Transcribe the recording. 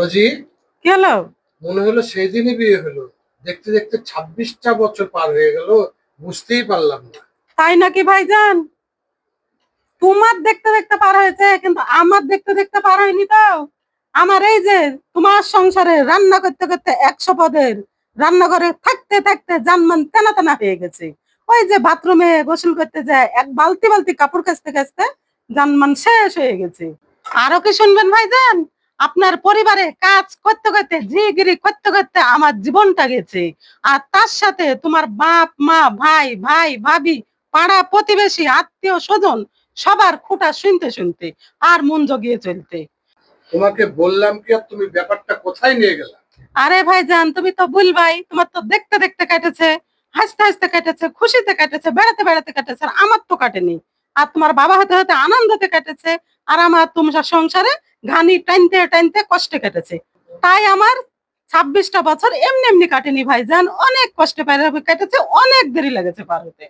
রোজি, কি হলো? মনে হলো সেই দিনই বিয়ে হলো। দেখতে দেখতে 26টা বছর পার হয়ে গেল, বুঝতেই পারলাম না। তাই নাকি ভাইজান? তোমার দেখতে দেখতে পার হয়েছে, কিন্তু আমার দেখতে দেখতে পার হয়নি তো। আমার এই যে তোমার সংসারে রান্না করতে করতে 100 পদের রান্নাঘরে থাকতে থাকতে জানমান তেনা তেনা হয়ে গেছে। ওই যে বাথরুমে গোসল করতে যায়, এক বালতি বালতি কাপড় কাচতে কাচতে জানমান শেষ হয়ে গেছে। আরো কি শুনবেন ভাইজান? আপনার পরিবারে কাজ করতে করতে ঝিগিরি করতে করতে আমার জীবনটা গেছে। আর তার সাথে তোমার বাপ মা ভাই ভাই ভাবি পাড়া প্রতিবেশী আত্মীয় স্বজন সবার খোঁটা শুনতে শুনতে আর মন জগিয়ে চলতে। তোমাকে বললাম কি, আর তুমি ব্যাপারটা কোথায় নিয়ে গেলা? আরে ভাইজান, তুমি তো ভুলবাই, তোমার তো দেখতে দেখতে কেটেছে, হাসতে হাসতে কেটেছে, খুশিতে কেটেছে, বেড়াতে বেড়াতে কেটেছে, আর আমার তো কাটেনি। আর তোমার বাবা হতে হতে আনন্দতে কেটেছে, আর আমার তোমার সংসারে ঘানি টানতে টানতে কষ্টে কেটেছে। তাই আমার 26টা বছর এমনি এমনি কাটেনি ভাইজান, অনেক কষ্টে পার কেটেছে, অনেক দেরি লেগেছে পার হতে।